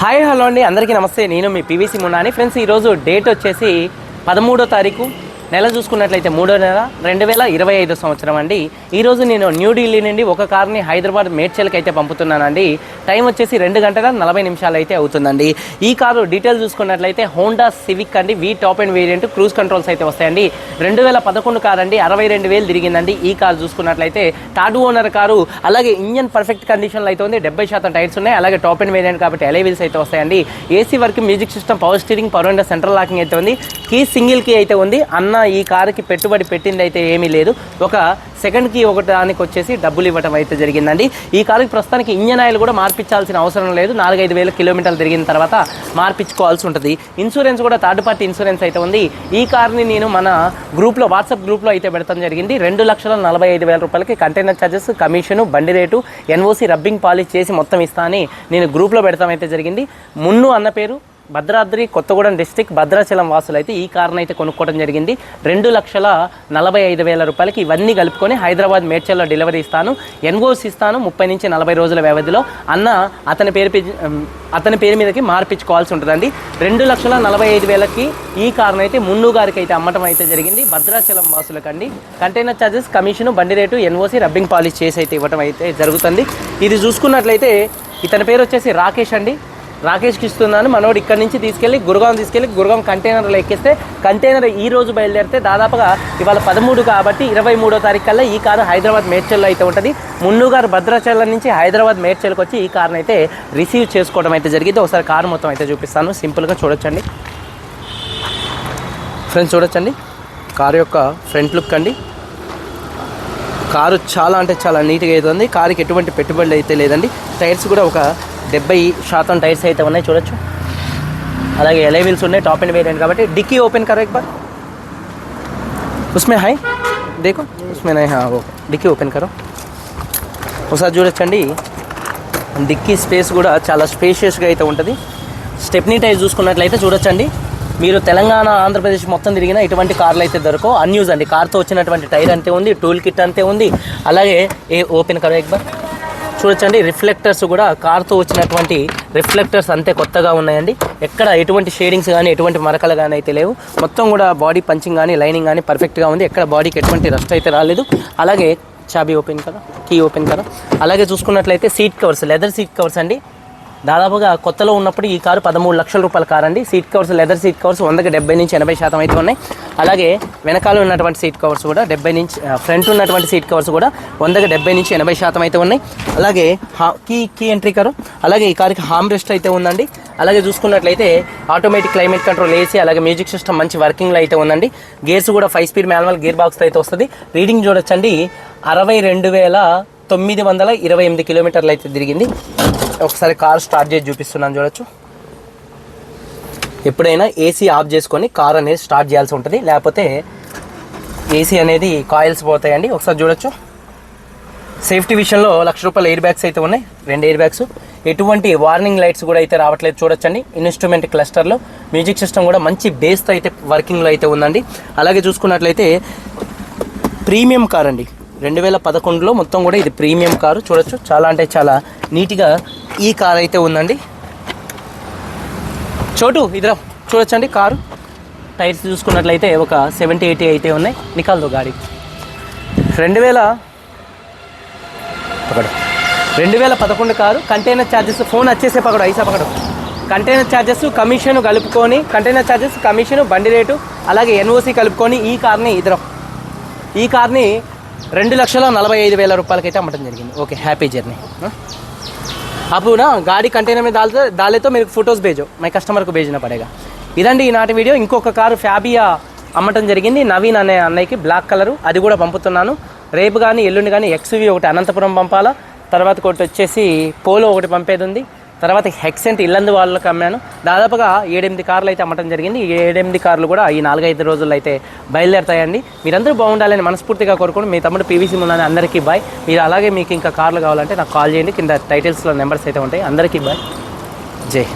Hi hello అండి, అందరికీ నమస్తే. నేను మీ పీవీసీ మున్నాని. ఫ్రెండ్స్, ఈరోజు డేట్ వచ్చేసి 13వ తారీఖు, నెల చూసుకున్నట్లయితే 3వ నెల 2025 సంవత్సరం అండి. ఈరోజు నేను న్యూఢిల్లీ నుండి ఒక కార్ని హైదరాబాద్ మేడ్చల్కి అయితే పంపుతున్నానండి. టైం వచ్చేసి 2 గంటల 40 నిమిషాలు అయితే అవుతుందండి. ఈ కారు డీటెయిల్స్ చూసుకున్నట్లయితే హోండా సివిక్ అండి, we top and variant, cruise controls అయితే వస్తాయండి. 2011 కార్ అండి, 62,000 తిరిగిందండి. ఈ కారు చూసుకున్నట్లయితే థర్డ్ ఓనర్ కారు, అలాగే ఇంజన్ పర్ఫెక్ట్ కండిషన్లో అయితే ఉంది. 70% టైర్స్ ఉన్నాయి, అలాగే టాప్ అండ్ వేరియంట్ కాబట్టి అలై వీల్స్ అయితే వస్తాయండి. AC work, music system, power steering, power window, central locking అయితే ఉంది. కీ సింగిల్ కీ అయితే ఉంది. అన్న ఈ కారుకి పెట్టుబడి పెట్టింది అయితే ఏమీ లేదు. ఒక సెకండ్ కీ ఒకటానికి వచ్చేసి డబ్బులు ఇవ్వడం అయితే జరిగిందండి. ఈ కారుకి ప్రస్తుతానికి ఇంజన్ ఆయిల్ కూడా మార్పించాల్సిన అవసరం లేదు. 4-5 వేల కిలోమీటర్లు తిరిగిన తర్వాత మార్పించుకోవాల్సి ఉంటుంది. ఇన్సూరెన్స్ కూడా థర్డ్ పార్టీ ఇన్సూరెన్స్ అయితే ఉంది. ఈ కార్ని నేను మన గ్రూప్లో, వాట్సాప్ గ్రూప్లో అయితే పెడతాం జరిగింది. 2,45,000 రూపాయలకి కంటైనర్ ఛార్జెస్, కమిషను, బండి రేటు, ఎన్ఓసి, రబ్బింగ్ పాలిష్ చేసి మొత్తం ఇస్తా అని నేను గ్రూప్లో పెడతాం అయితే జరిగింది. మున్ను అన్న పేరు, భద్రాద్రి కొత్తగూడెం డిస్టిక్, భద్రాచలం వాసులు అయితే ఈ కార్ని అయితే కొనుక్కోవడం జరిగింది. 2,45,000 రూపాయలకి ఇవన్నీ కలుపుకొని హైదరాబాద్ మేడ్చల్లో డెలివరీ ఇస్తాను. ఎన్ఓసి ఇస్తాను 30 నుంచి 40 రోజుల వ్యవధిలో. అన్న అతని పేరు మీదకి మార్పించుకోవాల్సి ఉంటుందండి. 2,45,000కి ఈ కార్ని అయితే మున్ను గారికి అయితే అమ్మటం అయితే జరిగింది, భద్రాచలం వాసులకండి. కంటైనర్ ఛార్జెస్, కమిషను, బండి రేటు, ఎన్ఓసి, రబ్బింగ్ పాలిష్ చేసి అయితే ఇవ్వడం అయితే జరుగుతుంది. ఇది చూసుకున్నట్లయితే ఇతని పేరు వచ్చేసి రాకేష్ అండి. రాకేష్కి ఇస్తున్నాను. మనోడు ఇక్కడ నుంచి తీసుకెళ్ళి గురుగాం కంటైనర్లో ఎక్కిస్తే, కంటైనర్ ఈ రోజు బయలుదేరితే దాదాపుగా ఇవాళ 13 కాబట్టి 23వ తారీఖు కల్లా ఈ కారు హైదరాబాద్ మేడ్చల్లో అయితే ఉంటుంది. మున్ను గారు భద్రాచలం నుంచి హైదరాబాద్ మేడ్చల్కి వచ్చి ఈ కార్ని అయితే రిసీవ్ చేసుకోవడం అయితే జరిగింది. ఒకసారి కారు మొత్తం అయితే చూపిస్తాను. సింపుల్గా చూడొచ్చండి ఫ్రెండ్స్, చూడొచ్చండి కారు యొక్క ఫ్రంట్ లుక్ అండి. కారు చాలా అంటే చాలా నీట్గా అయితే ఉంది. కారుకి ఎటువంటి పెట్టుబడులు అయితే లేదండి. టైర్స్ కూడా ఒక 70% టైర్స్ అయితే ఉన్నాయి, చూడొచ్చు. అలాగే ఎలై వీల్స్ ఉన్నాయి, టాప్ అండ్ వేరియంట్ కాబట్టి. డిక్కీ ఓపెన్ करो एक बार, उसमें है देखो, उसमें नहीं, हाँ वो డిక్కీ ఓపెన్ करो. ఒకసారి చూడొచ్చండి, డిక్కీ స్పేస్ కూడా చాలా స్పేషియస్గా అయితే ఉంటుంది. స్టెప్నీ టైర్ చూసుకున్నట్లయితే చూడొచ్చండి, మీరు తెలంగాణ, ఆంధ్రప్రదేశ్ మొత్తం తిరిగినా ఇటువంటి కార్లు అయితే దొరకవు. అన్యూజ్ అండి, కార్తో వచ్చినటువంటి టైర్ అంతే ఉంది, టూల్ కిట్ అంతే ఉంది. అలాగే ఓపెన్ करो एक बार, చూడొచ్చండి. రిఫ్లెక్టర్స్ కూడా కార్తో వచ్చినటువంటి రిఫ్లెక్టర్స్ అంతే కొత్తగా ఉన్నాయండి. ఎక్కడ ఎటువంటి షేడింగ్స్ కానీ ఎటువంటి మరకలు కానీ అయితే లేవు. మొత్తం కూడా బాడీ పంచింగ్ కానీ లైనింగ్ కానీ పర్ఫెక్ట్గా ఉంది. ఎక్కడ బాడీకి ఎటువంటి రస్ట్ అయితే రాలేదు. అలాగే చాబీ ఓపెన్ కదా, కీ ఓపెన్ కదా. అలాగే చూసుకున్నట్లయితే seat covers, leather seat covers అండి. దాదాపుగా కొత్తలో ఉన్నప్పుడు ఈ కారు 13 లక్షల రూపాయల కారు అండి. Seat covers, leather seat covers 100కి 70 నుంచి 80% అయితే ఉన్నాయి. అలాగే వెనకాల ఉన్నటువంటి సీట్ కవర్స్ కూడా 70 నుంచి, ఫ్రంట్ ఉన్నటువంటి సీట్ కవర్స్ కూడా 100కి 70 నుంచి 80% అయితే ఉన్నాయి. అలాగే కీ ఎంట్రీ కారు. అలాగే ఈ కారుకి హామ్ రెస్ట్ అయితే ఉందండి. అలాగే చూసుకున్నట్లయితే ఆటోమేటిక్ క్లైమేట్ కంట్రోల్ ఏసీ, అలాగే మ్యూజిక్ సిస్టమ్ మంచి వర్కింగ్లో అయితే ఉందండి. గేర్స్ కూడా 5 స్పీడ్ మాన్యువల్ గేర్ బాక్స్ అయితే వస్తుంది. రీడింగ్ చూడొచ్చండి, 62,928 కిలోమీటర్లు అయితే తిరిగింది. ఒకసారి కార్ స్టార్ట్ చేసి చూపిస్తున్నాను, చూడొచ్చు. ఎప్పుడైనా ఏసీ ఆఫ్ చేసుకొని కార్ అనేది స్టార్ట్ చేయాల్సి ఉంటుంది, లేకపోతే ఏసీ అనేది కాయిల్స్ పోతాయండి. ఒకసారి చూడొచ్చు. సేఫ్టీ విషయంలో 1,00,000 రూపాయల ఎయిర్ బ్యాగ్స్ అయితే ఉన్నాయి, 2 ఎయిర్ బ్యాగ్స్. ఎటువంటి వార్నింగ్ లైట్స్ కూడా అయితే రావట్లేదు, చూడొచ్చండి. ఇన్స్ట్రుమెంట్ క్లస్టర్లో మ్యూజిక్ సిస్టమ్ కూడా మంచి బేస్తో అయితే వర్కింగ్లో అయితే ఉందండి. అలాగే చూసుకున్నట్లయితే ప్రీమియం కార్ అండి, 2011లో మొత్తం కూడా ఇది ప్రీమియం కారు. చూడొచ్చు, చాలా అంటే చాలా నీట్గా ఈ కార్ అయితే ఉందండి. చోటు ఇద్దరు చూడొచ్చండి. కారు టైర్స్ చూసుకున్నట్లయితే ఒక 70-80 అయితే ఉన్నాయి. నికాల్దో గాడి 2011 కారు. కంటైనర్ ఛార్జెస్, ఫోన్ వచ్చేసే పకడు, ఐసా పకడు. కంటైనర్ ఛార్జెస్, కమిషన్ కలుపుకొని, కంటైనర్ ఛార్జెస్, కమిషను, బండి రేటు, అలాగే ఎన్ఓసి కలుపుకొని ఈ కార్ని 2,45,000 రూపాయలకి అయితే అమ్మటం జరిగింది. Okay, happy journey. आप ना गाड़ी कंटेनर में डाले तो मेरे को फोटोज भेजो, मैं कस्टमर को भेजना पड़ेगा. ఇదండి ఈనాటి వీడియో. ఇంకొక కారు ఫ్యాబియా అమ్మటం జరిగింది, నవీన్ అనే అన్నయ్యకి, బ్లాక్ కలరు. అది కూడా పంపుతున్నాను. రేపు కానీ ఎల్లుండి కానీ ఎక్స్వి ఒకటి అనంతపురం పంపాలా. తర్వాత ఒకటి వచ్చేసి పోలో ఒకటి పంపేది ఉంది. తర్వాత హెక్సెంట్ ఇల్లందు వాళ్ళకి అమ్మాను. దాదాపుగా 7-8 కార్లు అయితే అమ్మటం జరిగింది. ఈ 7-8 కార్లు కూడా ఈ 4-5 రోజుల్లో అయితే బయలుదేరుతాయండి. మీరందరూ బాగుండాలని మనస్ఫూర్తిగా కోరుకోండి. మీ తమ్ముడు పీవీసీ మున్నాని. అందరికీ బాయ్. మీరు అలాగే మీకు ఇంకా కార్లు కావాలంటే నాకు కాల్ చేయండి, కింద టైటిల్స్లో నెంబర్స్ అయితే ఉంటాయి. అందరికీ బాయ్, జై.